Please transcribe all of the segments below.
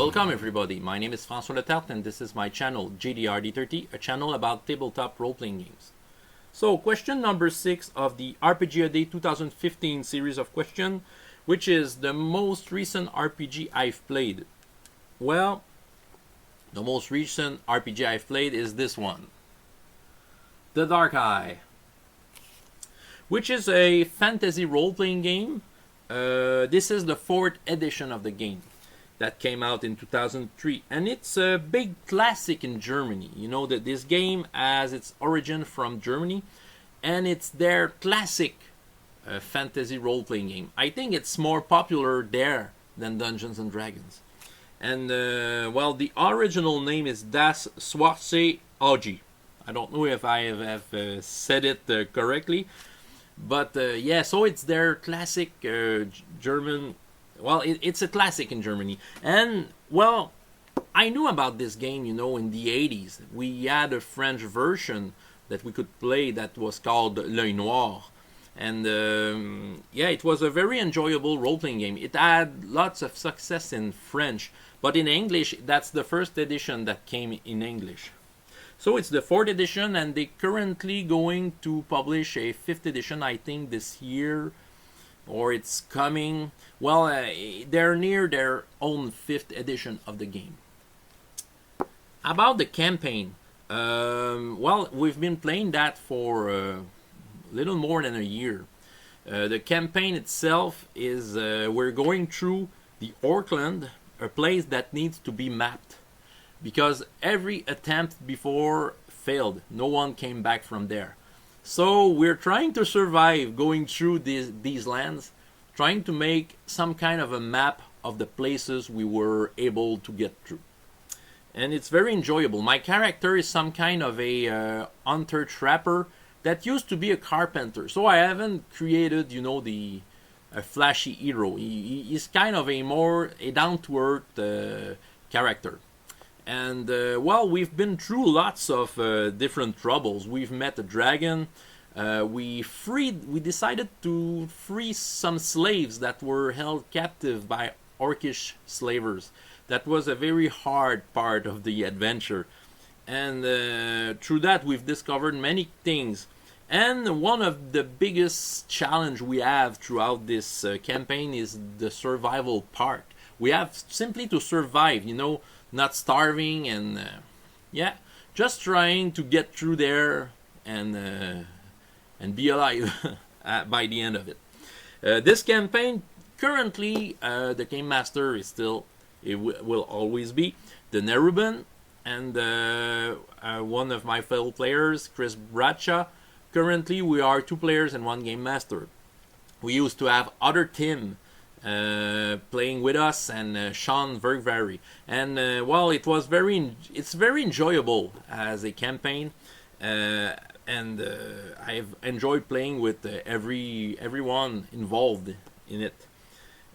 Welcome everybody, my name is François Letarte and this is my channel JDRD30, a channel about tabletop role-playing games. So question number 6 of the rpgnet 2015 series of questions, which is the most recent RPG I've played. Well, the most recent RPG I've played is this one, The Dark Eye, which is a fantasy role-playing game. This is the 4th edition of the game that came out in 2003, and it's a big classic in Germany. You know that this game has its origin from Germany, and it's their classic fantasy role-playing game. I think it's more popular there than Dungeons and Dragons. And well, the original name is Das Schwarze Auge. I don't know if I have said it correctly, but yeah, so it's their classic German. Well, it's a classic in Germany. And, well, I knew about this game, you know, in the 80s. We had a French version that we could play that was called L'Œil Noir. And, yeah, it was a very enjoyable role-playing game. It had lots of success in French. But in English, that's the first edition that came in English. So it's the 4th edition, and they're currently going to publish a 5th edition, I think, this year. Or it's coming. Well, they're near their own 5th edition of the game. About the campaign, well, we've been playing that for a little more than a year. The campaign itself is we're going through the Orkland, a place that needs to be mapped, because every attempt before failed. No one came back from there. So we're trying to survive going through these lands, trying to make some kind of a map of the places we were able to get through. And it's very enjoyable. My character is some kind of a hunter-trapper that used to be a carpenter. So I haven't created, you know, a flashy hero. He's kind of a more down-to-earth character. And, well, we've been through lots of different troubles. We've met a dragon. We decided to free some slaves that were held captive by orcish slavers. That was a very hard part of the adventure. And through that, we've discovered many things. And one of the biggest challenge we have throughout this campaign is the survival part. We have simply to survive, you know, not starving, and yeah, just trying to get through there and be alive by the end of it. This campaign, currently, the game master is still, will always be the Neruban, and one of my fellow players, Chris Bradshaw. Currently, we are 2 players and 1 game master. We used to have other Tim playing with us, and Sean Vergvary, and well, it's very enjoyable as a campaign, and I've enjoyed playing with everyone involved in it.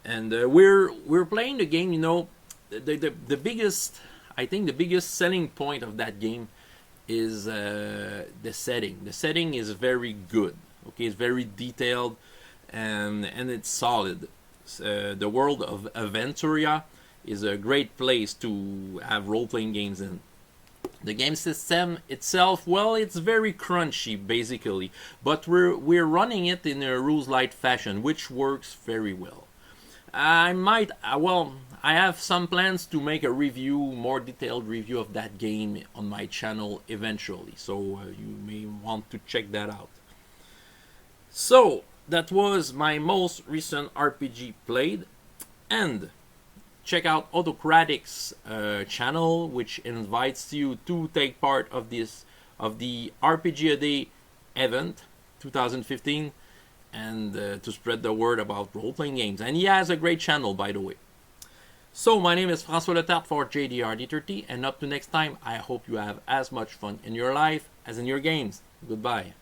And we're playing the game, you know, the biggest, I think the biggest selling point of that game is the setting. The setting is very good. Okay, it's very detailed, and it's solid. The world of Aventuria is a great place to have role-playing games in. The game system itself, well, it's very crunchy basically, but we're running it in a rules-light fashion, which works very well. I might, well, I have some plans to make a review, more detailed review of that game on my channel eventually, so you may want to check that out. So that was my most recent RPG played, and check out Autocratik's channel, which invites you to take part of the rpgnet event 2015, and to spread the word about role-playing games. And he has a great channel, by the way. So my name is François Letarte for JDRD30, and up to next time, I hope you have as much fun in your life as in your games. Goodbye.